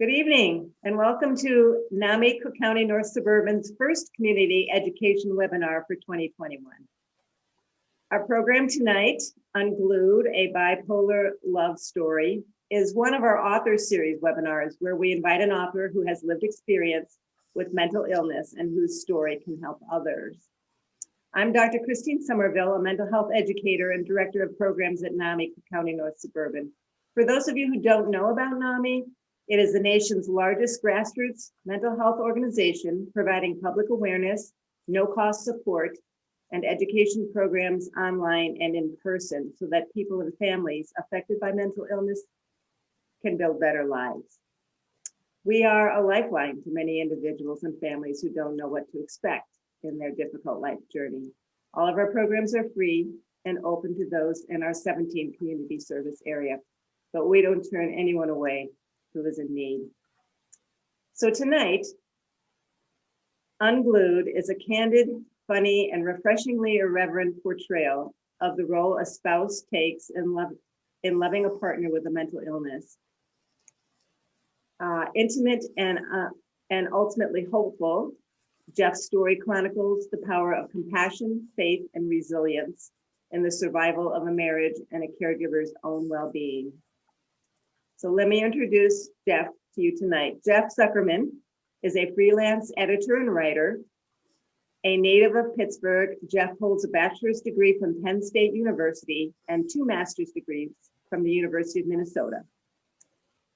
Good evening and welcome to NAMI Cook County North Suburban's first community education webinar for 2021. Our program tonight, Unglued, a bipolar love story, is one of our author series webinars where we invite an author who has lived experience with mental illness and whose story can help others. I'm Dr. Christine Somerville, a mental health educator and director of programs at NAMI Cook County North Suburban. For those of you who don't know about NAMI, it is the nation's largest grassroots mental health organization, providing public awareness, no-cost support, and education programs online and in person so that people and families affected by mental illness can build better lives. We are a lifeline to many individuals and families who don't know what to expect in their difficult life journey. All of our programs are free and open to those in our 17 community service area, but we don't turn anyone away who is in need. So tonight, Unglued is a candid, funny, and refreshingly irreverent portrayal of the role a spouse takes in loving a partner with a mental illness. Intimate and ultimately hopeful, Jeff's story chronicles the power of compassion, faith, and resilience in the survival of a marriage and a caregiver's own well-being. So let me introduce Jeff to you tonight. Jeff Zuckerman is a freelance editor and writer. A native of Pittsburgh, Jeff holds a bachelor's degree from Penn State University and 2 master's degrees from the University of Minnesota.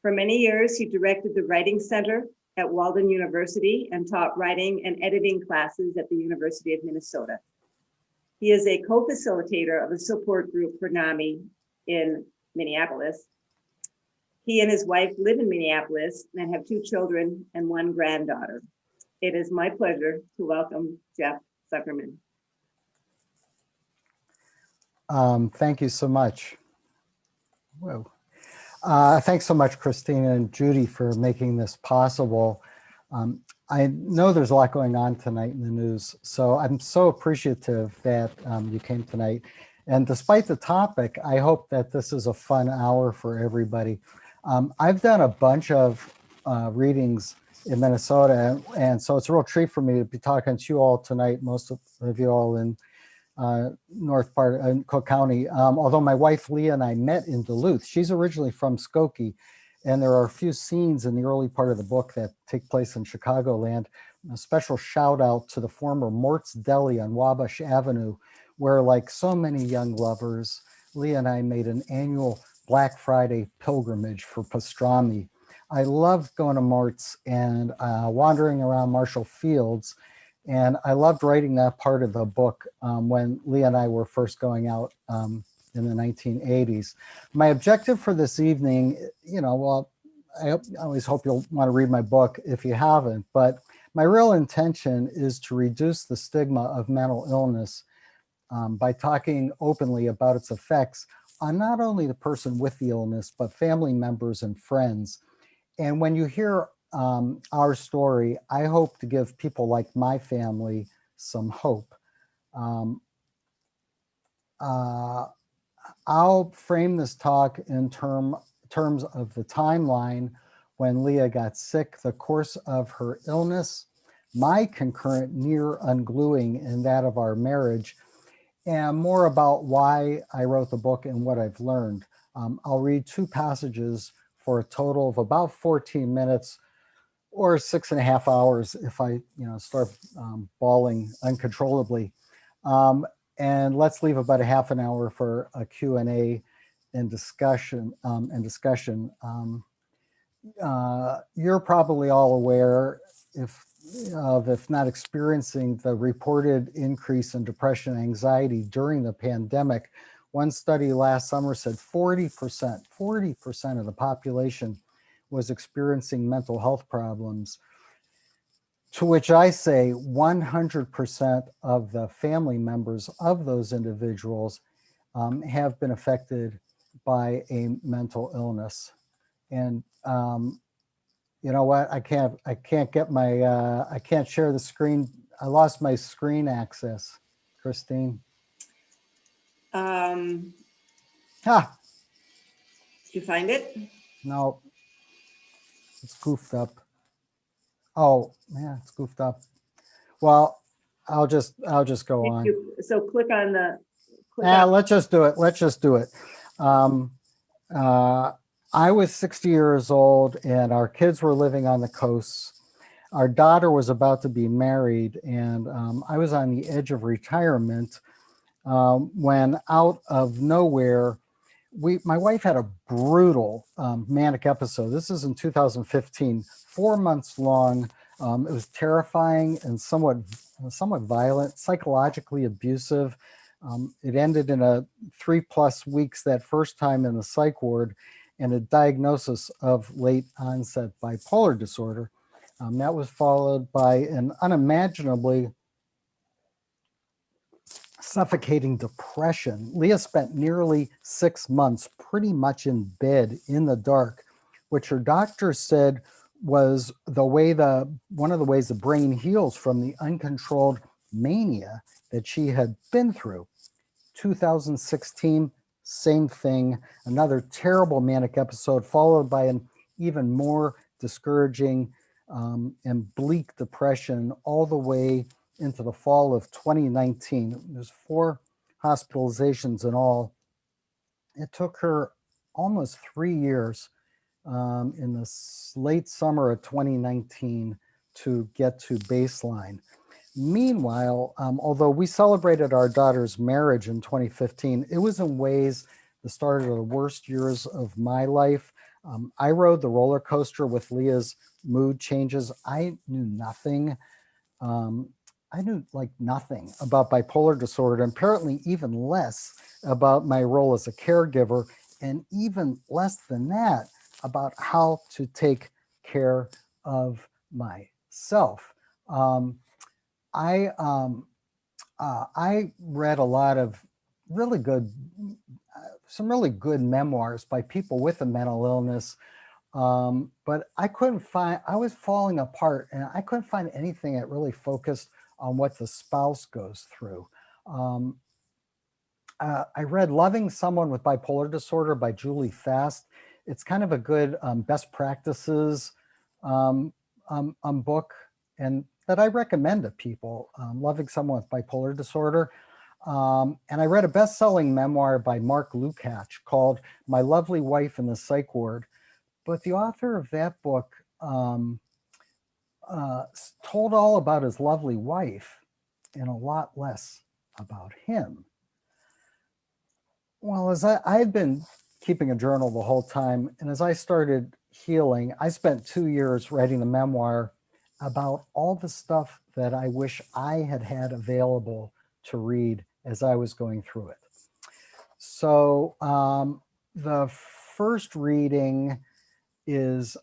For many years, he directed the Writing Center at Walden University and taught writing and editing classes at the University of Minnesota. He is a co-facilitator of a support group for NAMI in Minneapolis. He and his wife live in Minneapolis and have 2 children and 1 granddaughter. It is my pleasure to welcome Jeff Zuckerman. Thank you so much. Whoa. Thanks so much, Christina and Judy, for making this possible. I know there's a lot going on tonight in the news, so I'm so appreciative that you came tonight. And despite the topic, I hope that this is a fun hour for everybody. I've done a bunch of readings in Minnesota, and so it's a real treat for me to be talking to you all tonight, most of you all in north part of Cook County. Although my wife Leah and I met in Duluth. She's originally from Skokie, and there are a few scenes in the early part of the book that take place in Chicagoland. A special shout out to the former Mort's Deli on Wabash Avenue, where, like so many young lovers, Leah and I made an annual Black Friday pilgrimage for pastrami. I loved going to Mort's and wandering around Marshall Fields, and I loved writing that part of the book when Leah and I were first going out in the 1980s. My objective for this evening, well, I always hope you'll want to read my book if you haven't, but my real intention is to reduce the stigma of mental illness by talking openly about its effects on not only the person with the illness, but family members and friends. And when you hear our story, I hope to give people like my family some hope. I'll frame this talk in terms of the timeline when Leah got sick, the course of her illness, my concurrent near ungluing and that of our marriage, and more about why I wrote the book and what I've learned. I'll read 2 passages for a total of about 14 minutes or 6.5 hours if I start bawling uncontrollably. And let's leave about a half an hour for a Q&A and discussion. You're probably all aware, if not experiencing the reported increase in depression and anxiety during the pandemic. One study last summer said 40% of the population was experiencing mental health problems, to which I say 100% of the family members of those individuals have been affected by a mental illness. And you know what? I can't get my, I can't share the screen. I lost my screen access, Christine. Did you find it? No. It's goofed up. Oh, yeah, it's goofed up. Well, I'll just go on. So click on the. Let's just do it. Let's just do it. Um, I was 60 years old and our kids were living on the coast. Our daughter was about to be married and I was on the edge of retirement when out of nowhere, my wife had a brutal manic episode. This is in 2015, 4 months long. It was terrifying and somewhat violent, psychologically abusive. It ended in a 3+ weeks that first time in the psych ward and a diagnosis of late onset bipolar disorder. That was followed by an unimaginably suffocating depression. Leah spent nearly 6 months pretty much in bed in the dark, which her doctor said was one of the ways the brain heals from the uncontrolled mania that she had been through. 2016, same thing, another terrible manic episode followed by an even more discouraging and bleak depression all the way into the fall of 2019. There's 4 hospitalizations in all. It took her almost 3 years in the late summer of 2019 to get to baseline. Meanwhile, although we celebrated our daughter's marriage in 2015, it was in ways the start of the worst years of my life. I rode the roller coaster with Leah's mood changes. I knew nothing. I knew like nothing about bipolar disorder, and apparently even less about my role as a caregiver, and even less than that about how to take care of myself. I read a lot of really good, some really good memoirs by people with a mental illness, but I was falling apart and I couldn't find anything that really focused on what the spouse goes through. I read Loving Someone with Bipolar Disorder by Julie Fast. It's kind of a good best practices book, and that I recommend to people, Loving Someone with Bipolar Disorder. And I read a best-selling memoir by Mark Lukács called My Lovely Wife in the Psych Ward. But the author of that book told all about his lovely wife and a lot less about him. Well, as I had been keeping a journal the whole time, and as I started healing, I spent 2 years writing a memoir about all the stuff that I wish I had had available to read as I was going through it. So the first reading is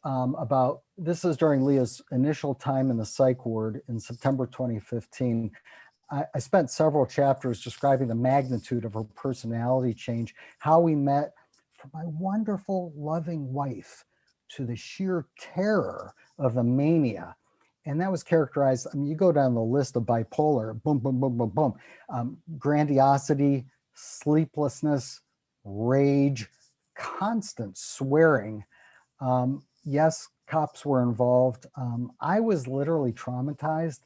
this is during Leah's initial time in the psych ward in September 2015. I spent several chapters describing the magnitude of her personality change, how we met from my wonderful, loving wife to the sheer terror of the mania. And that was characterized, I mean, you go down the list of bipolar, boom, boom, boom, boom, boom, grandiosity, sleeplessness, rage, constant swearing. Yes, cops were involved. I was literally traumatized.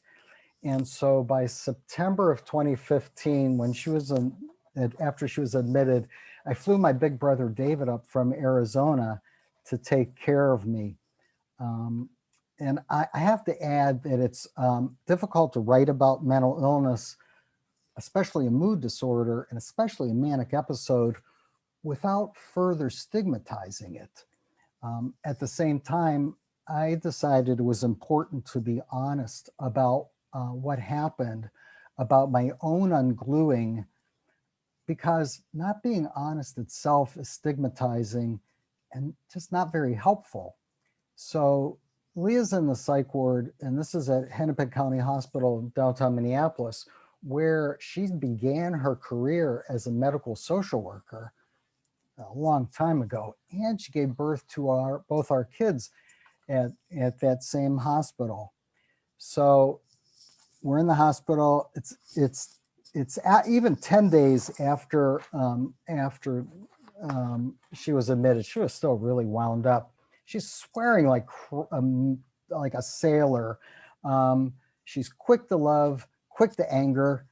And so by September of 2015, when after she was admitted, I flew my big brother David up from Arizona to take care of me. And I have to add that it's difficult to write about mental illness, especially a mood disorder, and especially a manic episode, without further stigmatizing it. At the same time, I decided it was important to be honest about what happened, about my own ungluing, because not being honest itself is stigmatizing and just not very helpful. So Leah's in the psych ward, and this is at Hennepin County Hospital in downtown Minneapolis, where she began her career as a medical social worker a long time ago, and she gave birth to both our kids at that same hospital. So we're in the hospital. It's even 10 days after she was admitted. She was still really wound up. She's swearing like a sailor. She's quick to love, quick to anger,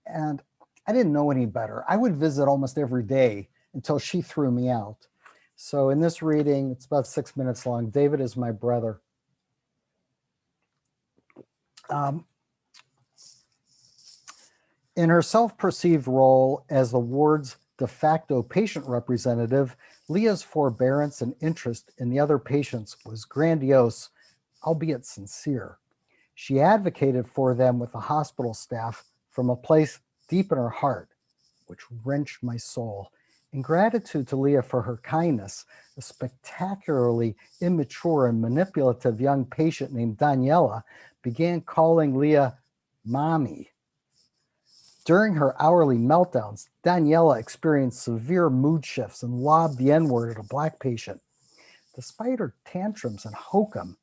and I didn't know any better. I would visit almost every day until she threw me out. So in this reading, it's about 6 minutes long. David is my brother. In her self-perceived role as the ward's de facto patient representative, Leah's forbearance and interest in the other patients was grandiose, albeit sincere. She advocated for them with the hospital staff from a place deep in her heart, which wrenched my soul. In gratitude to Leah for her kindness, a spectacularly immature and manipulative young patient named Daniela began calling Leah Mommy. During her hourly meltdowns, Daniela experienced severe mood shifts and lobbed the N-word at a Black patient. Despite her tantrums and hokum,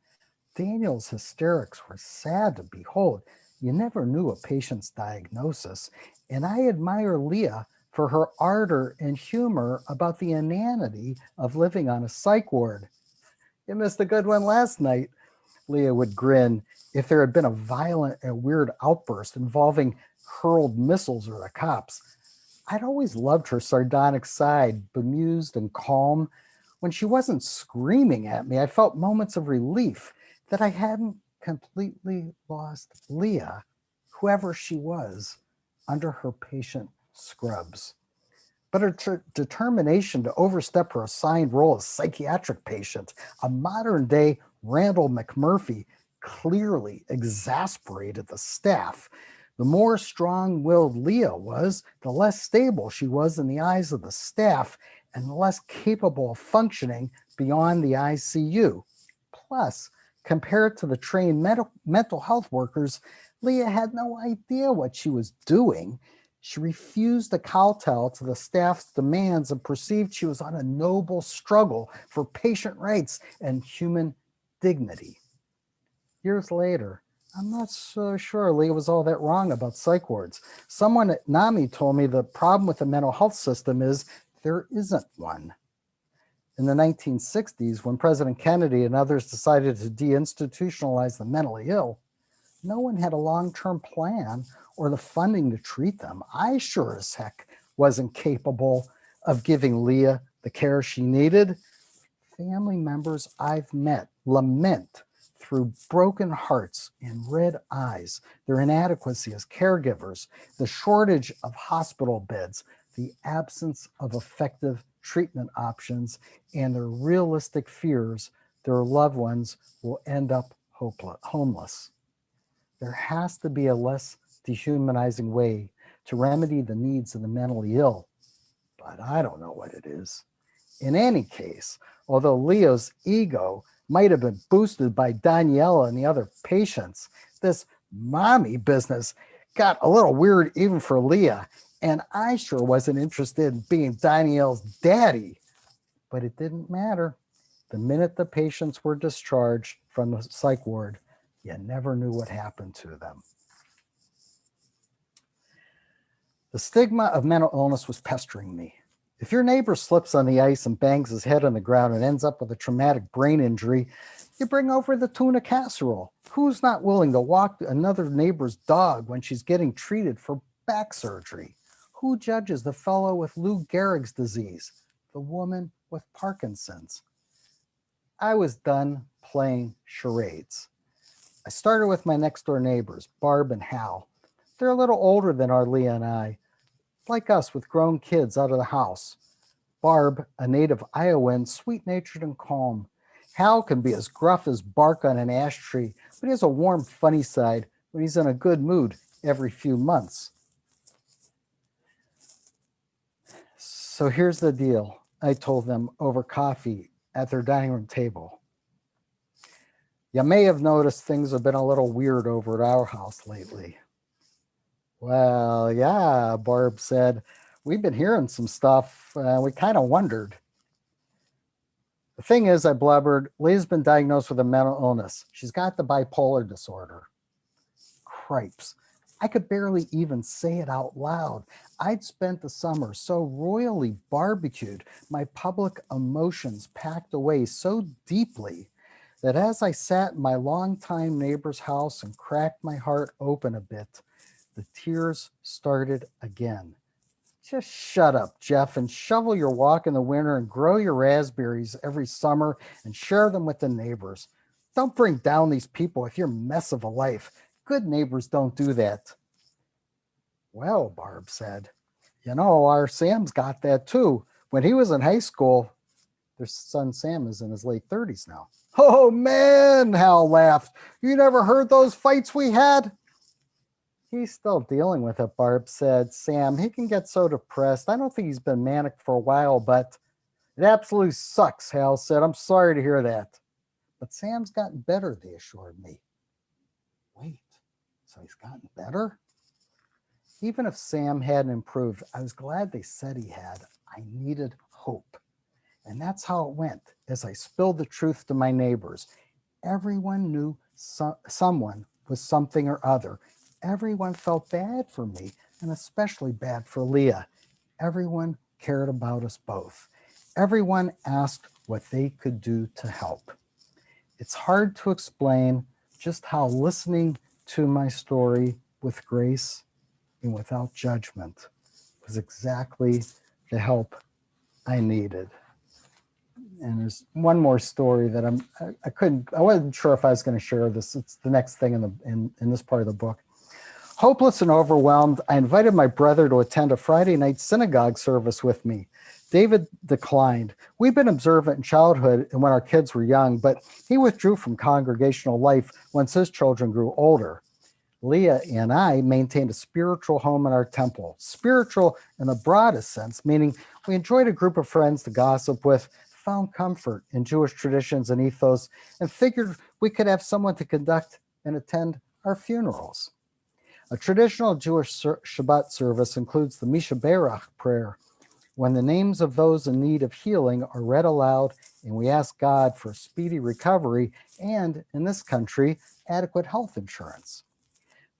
Daniel's hysterics were sad to behold. You never knew a patient's diagnosis, and I admire Leah for her ardor and humor about the inanity of living on a psych ward. You missed a good one last night, Leah would grin if there had been a violent and weird outburst involving hurled missiles or the cops. I'd always loved her sardonic side, bemused and calm. When she wasn't screaming at me, I felt moments of relief that I hadn't completely lost Leah, whoever she was, under her patient scrubs. But her determination to overstep her assigned role as psychiatric patient, a modern-day Randall McMurphy, clearly exasperated the staff. The more strong-willed Leah was, the less stable she was in the eyes of the staff and the less capable of functioning beyond the ICU. Plus, compared to the trained mental health workers, Leah had no idea what she was doing. She refused to kowtow to the staff's demands and perceived she was on a noble struggle for patient rights and human dignity. Years later, I'm not so sure Leah was all that wrong about psych wards. Someone at NAMI told me the problem with the mental health system is there isn't one. In the 1960s, when President Kennedy and others decided to deinstitutionalize the mentally ill, no one had a long-term plan or the funding to treat them. I sure as heck wasn't capable of giving Leah the care she needed. Family members I've met lament through broken hearts and red eyes their inadequacy as caregivers, the shortage of hospital beds, the absence of effective treatment options, and their realistic fears their loved ones will end up homeless. There has to be a less dehumanizing way to remedy the needs of the mentally ill, but I don't know what it is. In any case, although Leo's ego might have been boosted by Daniela and the other patients, this mommy business got a little weird even for Leah, and I sure wasn't interested in being Danielle's daddy. But it didn't matter. The minute the patients were discharged from the psych ward, you never knew what happened to them. The stigma of mental illness was pestering me. If your neighbor slips on the ice and bangs his head on the ground and ends up with a traumatic brain injury, you bring over the tuna casserole. Who's not willing to walk another neighbor's dog when she's getting treated for back surgery? Who judges the fellow with Lou Gehrig's disease, the woman with Parkinson's? I was done playing charades. I started with my next door neighbors, Barb and Hal. They're a little older than our Leah and I, like us with grown kids out of the house. Barb, a native Iowan, sweet-natured and calm. Hal can be as gruff as bark on an ash tree, but he has a warm, funny side when he's in a good mood every few months. So here's the deal, I told them over coffee at their dining room table. You may have noticed things have been a little weird over at our house lately. Well, yeah, Barb said. We've been hearing some stuff. We kind of wondered. The thing is, I blubbered, Leah's been diagnosed with a mental illness. She's got the bipolar disorder. Cripes. I could barely even say it out loud. I'd spent the summer so royally barbecued, my public emotions packed away so deeply that as I sat in my longtime neighbor's house and cracked my heart open a bit, the tears started again. Just shut up, Jeff, and shovel your walk in the winter and grow your raspberries every summer and share them with the neighbors. Don't bring down these people with your mess of a life. Good neighbors don't do that. Well, Barb said, you know, our Sam's got that too. When he was in high school, their son Sam is in his late 30s now. Oh man, Hal laughed. You never heard those fights we had? He's still dealing with it, Barb said. Sam, he can get so depressed. I don't think he's been manic for a while, but it absolutely sucks, Hal said. I'm sorry to hear that. But Sam's gotten better, they assured me. Wait, so he's gotten better? Even if Sam hadn't improved, I was glad they said he had. I needed hope. And that's how it went as I spilled the truth to my neighbors. Everyone knew someone with something or other. Everyone felt bad for me, and especially bad for Leah. Everyone cared about us both. Everyone asked what they could do to help. It's hard to explain just how listening to my story with grace and without judgment was exactly the help I needed. And there's one more story that I wasn't sure if I was going to share this. It's the next thing in this part of the book. Hopeless and overwhelmed, I invited my brother to attend a Friday night synagogue service with me. David declined. We'd been observant in childhood and when our kids were young, but he withdrew from congregational life once his children grew older. Leah and I maintained a spiritual home in our temple, spiritual in the broadest sense, meaning we enjoyed a group of friends to gossip with, found comfort in Jewish traditions and ethos, and figured we could have someone to conduct and attend our funerals. A traditional Jewish Shabbat service includes the Mishaberach prayer, when the names of those in need of healing are read aloud and we ask God for speedy recovery and, in this country, adequate health insurance.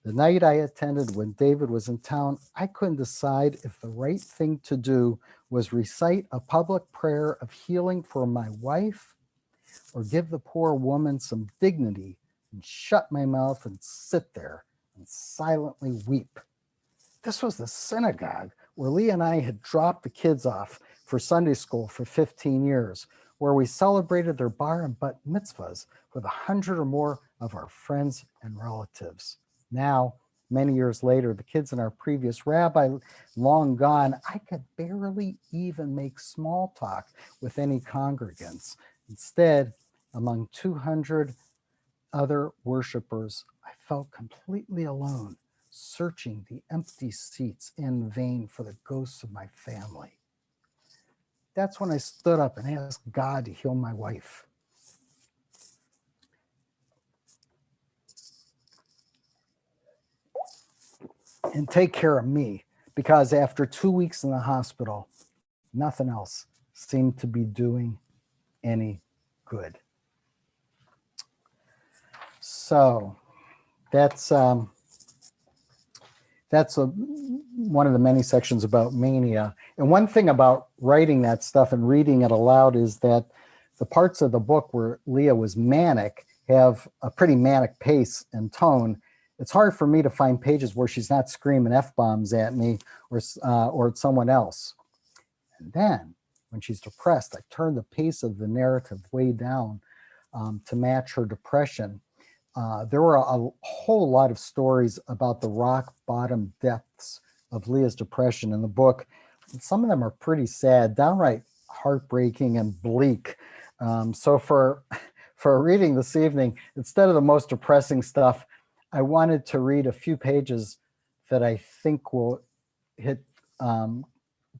The night I attended when David was in town, I couldn't decide if the right thing to do was recite a public prayer of healing for my wife or give the poor woman some dignity and shut my mouth and sit there and silently weep. This was the synagogue where Lee and I had dropped the kids off for Sunday school for 15 years, where we celebrated their bar and bat mitzvahs with 100 or more of our friends and relatives. Now, many years later, the kids in our previous rabbi long gone, I could barely even make small talk with any congregants. Instead, among 200 other worshipers, I felt completely alone, searching the empty seats in vain for the ghosts of my family. That's when I stood up and asked God to heal my wife. And take care of me, because after 2 weeks in the hospital, nothing else seemed to be doing any good. So that's one of the many sections about mania. And one thing about writing that stuff and reading it aloud is that the parts of the book where Leah was manic have a pretty manic pace and tone. It's hard for me to find pages where she's not screaming F-bombs at me or at someone else. And then when she's depressed, I turn the pace of the narrative way down to match her depression. There were a whole lot of stories about the rock bottom depths of Leah's depression in the book. Some of them are pretty sad, downright heartbreaking and bleak. So for reading this evening, instead of the most depressing stuff, I wanted to read a few pages that I think will hit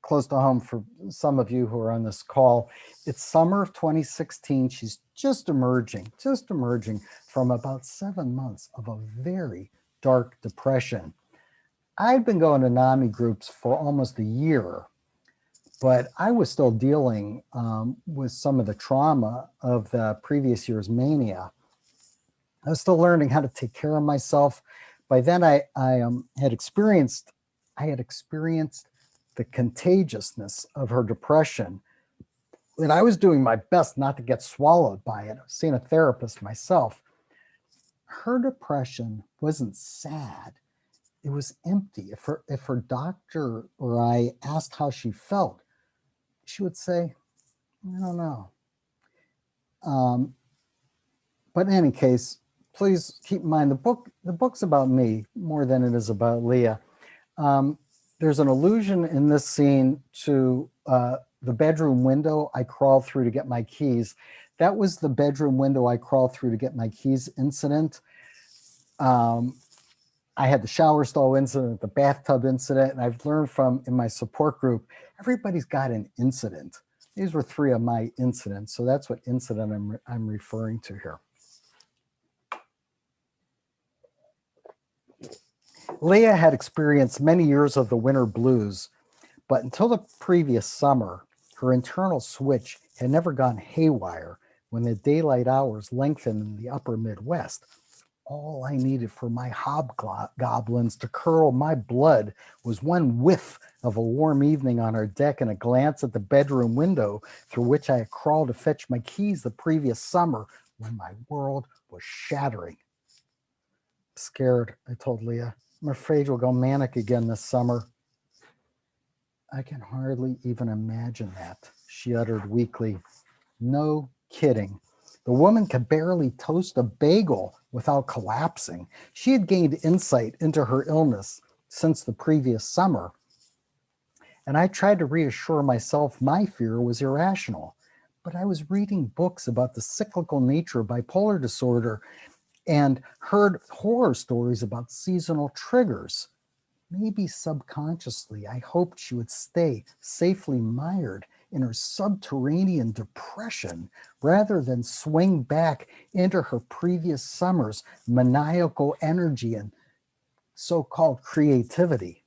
close to home for some of you who are on this call. It's summer of 2016. She's just emerging from about 7 months of a very dark depression. I'd been going to NAMI groups for almost a year, but I was still dealing with some of the trauma of the previous year's mania. I was still learning how to take care of myself, By then I had experienced the contagiousness of her depression, and I was doing my best not to get swallowed by it. I was seeing a therapist myself. Her depression wasn't sad. It was empty. If her doctor or I asked how she felt, she would say, I don't know. But in any case, please keep in mind the book's about me more than it is about Leah. There's an allusion in this scene to the bedroom window I crawled through to get my keys. That was the bedroom window I crawled through to get my keys incident. I had the shower stall incident, the bathtub incident, and I've learned from in my support group, everybody's got an incident. These were 3 of my incidents, so that's what incident I'm referring to here. Leah had experienced many years of the winter blues, but until the previous summer, her internal switch had never gone haywire when the daylight hours lengthened in the upper Midwest. All I needed for my hobgoblins to curl my blood was one whiff of a warm evening on our deck and a glance at the bedroom window through which I had crawled to fetch my keys the previous summer when my world was shattering. Scared, I told Leah. I'm afraid we'll go manic again this summer. I can hardly even imagine that, she uttered weakly. No kidding. The woman could barely toast a bagel without collapsing. She had gained insight into her illness since the previous summer. And I tried to reassure myself my fear was irrational. But I was reading books about the cyclical nature of bipolar disorder and heard horror stories about seasonal triggers. Maybe subconsciously, I hoped she would stay safely mired in her subterranean depression rather than swing back into her previous summer's maniacal energy and so-called creativity.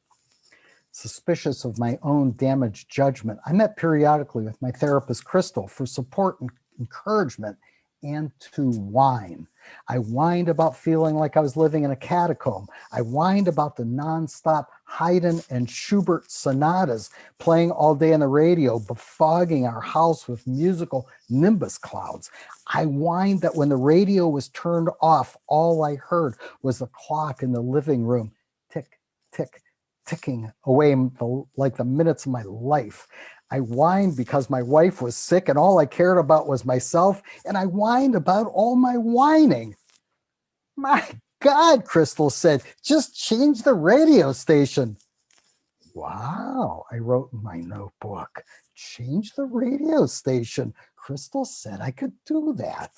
Suspicious of my own damaged judgment, I met periodically with my therapist, Crystal, for support and encouragement and to whine. I whined about feeling like I was living in a catacomb. I whined about the nonstop Haydn and Schubert sonatas playing all day on the radio, befogging our house with musical nimbus clouds. I whined that when the radio was turned off, all I heard was the clock in the living room, tick, tick, ticking away like the minutes of my life. I whined because my wife was sick and all I cared about was myself, and I whined about all my whining. My God, Crystal said, just change the radio station. Wow, I wrote in my notebook, change the radio station. Crystal said I could do that.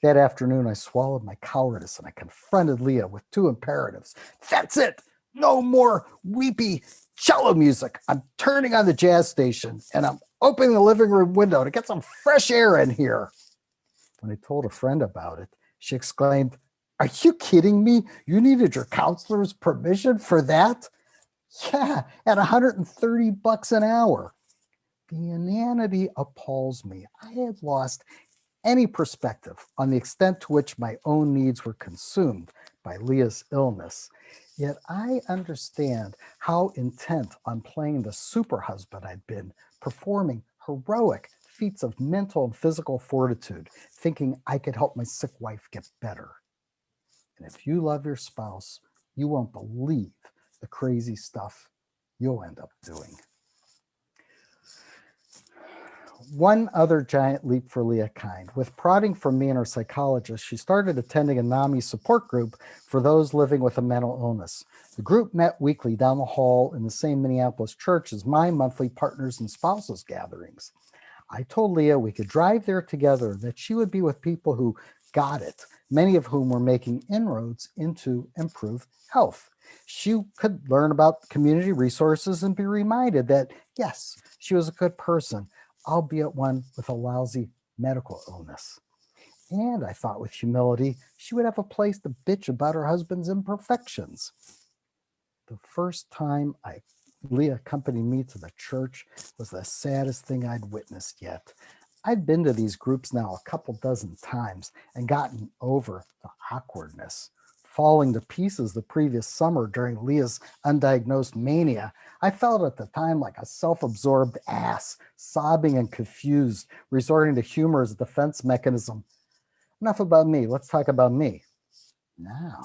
That afternoon, I swallowed my cowardice and I confronted Leah with 2 imperatives. That's it. No more weepy cello music. I'm turning on the jazz station and I'm opening the living room window to get some fresh air in here. When I told a friend about it, she exclaimed, are you kidding me? You needed your counselor's permission for that? Yeah, at $130 an hour. The inanity appalls me. I had lost any perspective on the extent to which my own needs were consumed by Leah's illness. Yet I understand how intent on playing the super husband I'd been, performing heroic feats of mental and physical fortitude, thinking I could help my sick wife get better. And if you love your spouse, you won't believe the crazy stuff you'll end up doing. One other giant leap for Leah Kind. With prodding from me and her psychologist, she started attending a NAMI support group for those living with a mental illness. The group met weekly down the hall in the same Minneapolis church as my monthly partners and spouses gatherings. I told Leah we could drive there together, that she would be with people who got it, many of whom were making inroads into improved health. She could learn about community resources and be reminded that, yes, she was a good person, albeit one with a lousy medical illness. And I thought with humility, she would have a place to bitch about her husband's imperfections. The first time Leah accompanied me to the church was the saddest thing I'd witnessed yet. I'd been to these groups now a couple dozen times and gotten over the awkwardness. falling to pieces the previous summer during Leah's undiagnosed mania. I felt at the time like a self-absorbed ass, sobbing and confused, resorting to humor as a defense mechanism. Enough about me. Let's talk about me. Now,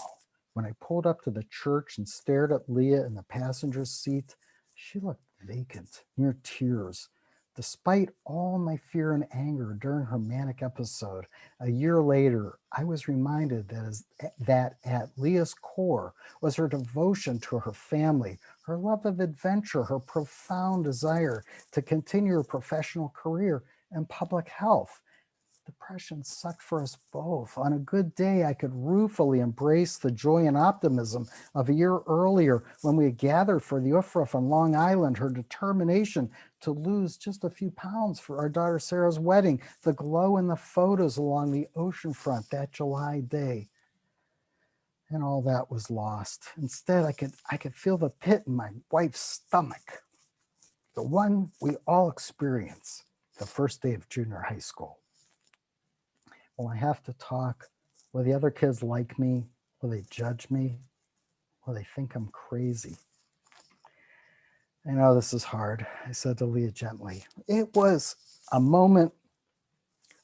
when I pulled up to the church and stared at Leah in the passenger seat, she looked vacant, near tears. Despite all my fear and anger during her manic episode, a year later, I was reminded that at Leah's core was her devotion to her family, her love of adventure, her profound desire to continue her professional career in public health. Depression sucked for us both. On a good day, I could ruefully embrace the joy and optimism of a year earlier when we had gathered for the UFRA on Long Island, her determination to lose just a few pounds for our daughter Sarah's wedding, the glow in the photos along the ocean front that July day. And all that was lost. Instead, I could feel the pit in my wife's stomach, the one we all experience the first day of junior high school. Will I have to talk? Will the other kids like me? Will they judge me? Will they think I'm crazy? I know this is hard, I said to Leah gently. It was a moment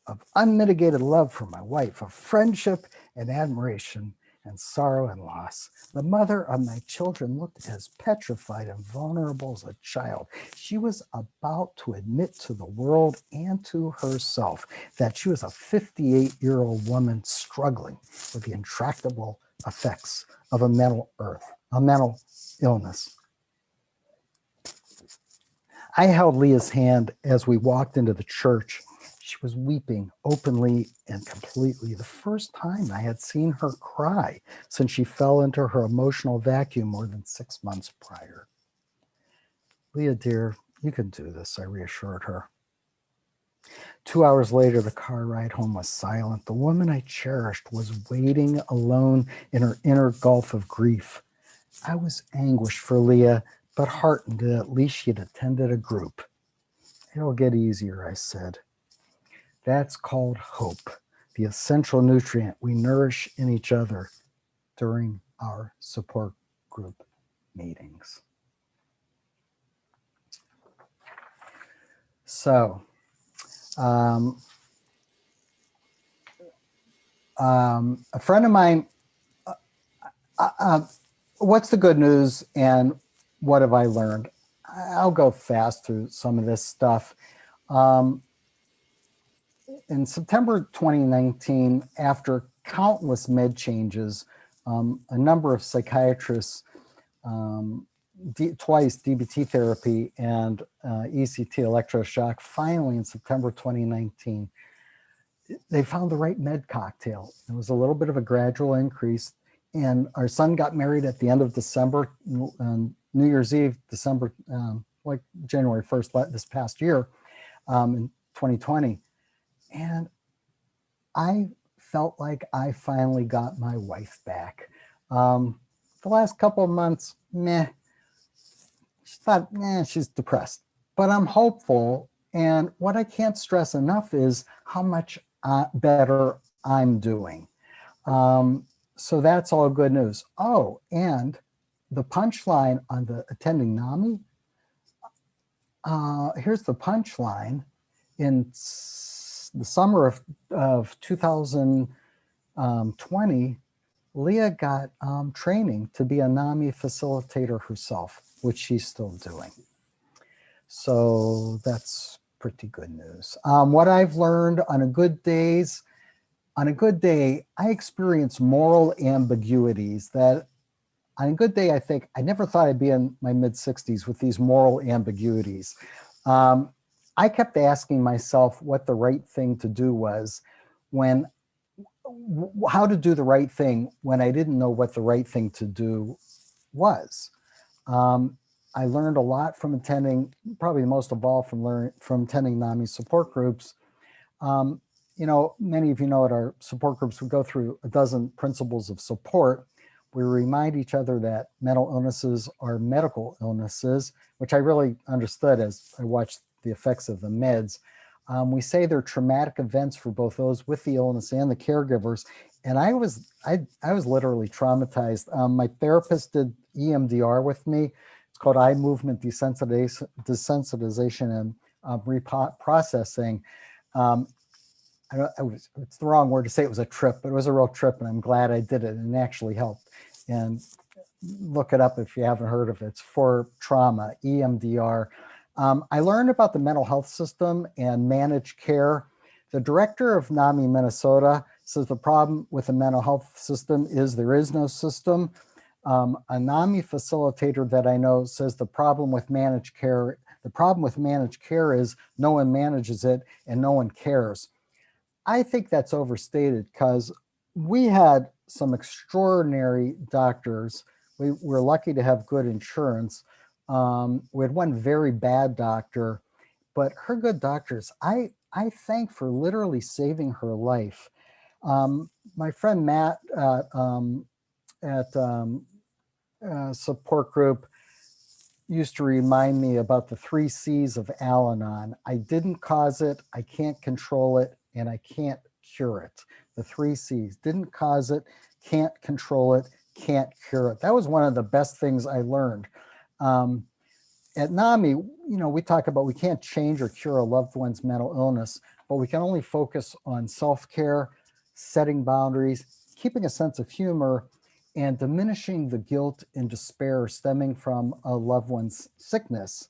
of unmitigated love for my wife, of friendship and admiration and sorrow and loss. The mother of my children looked as petrified and vulnerable as a child. She was about to admit to the world and to herself that she was a 58-year-old woman struggling with the intractable effects of a mental illness. I held Leah's hand as we walked into the church. She was weeping openly and completely, the first time I had seen her cry since she fell into her emotional vacuum more than 6 months prior. Leah, dear, you can do this, I reassured her. 2 hours later, the car ride home was silent. The woman I cherished was waiting alone in her inner gulf of grief. I was anguished for Leah, but heartened that at least she had attended a group. It'll get easier, I said. That's called hope, the essential nutrient we nourish in each other during our support group meetings. So, a friend of mine, what's the good news and what have I learned? I'll go fast through some of this stuff. In September 2019, after countless med changes, a number of psychiatrists, twice DBT therapy and ECT electroshock, finally in September 2019, they found the right med cocktail. It was a little bit of a gradual increase, and our son got married at the end of December, New Year's Eve, December, like January 1st this past year, in 2020. And I felt like I finally got my wife back. The last couple of months, meh. She thought, she's depressed. But I'm hopeful. And what I can't stress enough is how much better I'm doing. So that's all good news. Oh, and the punchline on the attending NAMI. Here's the punchline. In the summer of 2020, Leah got training to be a NAMI facilitator herself, which she's still doing. So that's pretty good news. What I've learned on a good day, I experience moral ambiguities that on a good day, I think I never thought I'd be in my mid-60s with these moral ambiguities. I kept asking myself what the right thing to do was how to do the right thing when I didn't know what the right thing to do was. I learned a lot from attending, probably most of all from attending NAMI support groups. Many of you know at our support groups, we go through a dozen principles of support. We remind each other that mental illnesses are medical illnesses, which I really understood as I watched the effects of the meds. We say they're traumatic events for both those with the illness and the caregivers, And I was literally traumatized. My therapist did EMDR with me. It's called eye movement desensitization and reprocessing. Um, it's the wrong word to say it was a trip, but it was a real trip, and I'm glad I did it, and it actually helped. And look it up if you haven't heard of it. It's for trauma, EMDR. I learned about the mental health system and managed care. The director of NAMI Minnesota says the problem with the mental health system is there is no system. A NAMI facilitator that I know says the problem with managed care is no one manages it and no one cares. I think that's overstated because we had some extraordinary doctors. We were lucky to have good insurance. We had one very bad doctor, but her good doctors, I thank for literally saving her life. My friend Matt at support group used to remind me about the 3 C's of Al-Anon. I didn't cause it, I can't control it, and I can't cure it. The 3 C's: didn't cause it, can't control it, can't cure it. That was one of the best things I learned. At NAMI, we talk about we can't change or cure a loved one's mental illness, but we can only focus on self-care, setting boundaries, keeping a sense of humor, and diminishing the guilt and despair stemming from a loved one's sickness.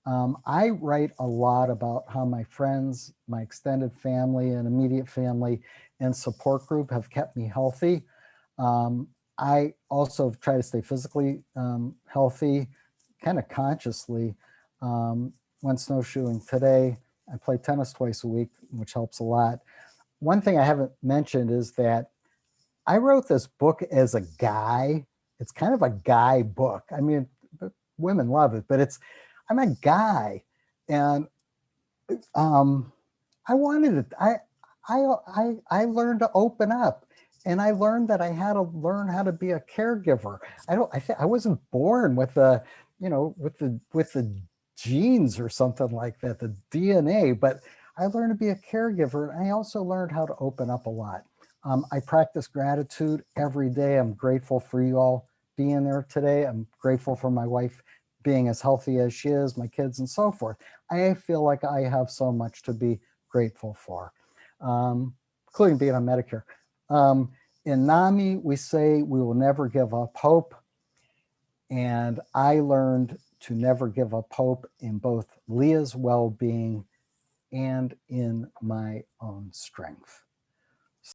I write a lot about how my friends, my extended family and immediate family and support group have kept me healthy. I also try to stay physically healthy, kind of consciously. Went snowshoeing today. I play tennis twice a week, which helps a lot. One thing I haven't mentioned is that I wrote this book as a guy. It's kind of a guy book. I mean, women love it, but I'm a guy, and I wanted it. I learned to open up, and I learned that I had to learn how to be a caregiver. I wasn't born with with the genes or something like that, the DNA, but I learned to be a caregiver, and I also learned how to open up a lot. I practice gratitude every day. I'm grateful for you all being there today. I'm grateful for my wife being as healthy as she is, my kids, and so forth. I feel like I have so much to be grateful for, including being on Medicare. In NAMI, we say we will never give up hope. And I learned to never give up hope in both Leah's well-being and in my own strength.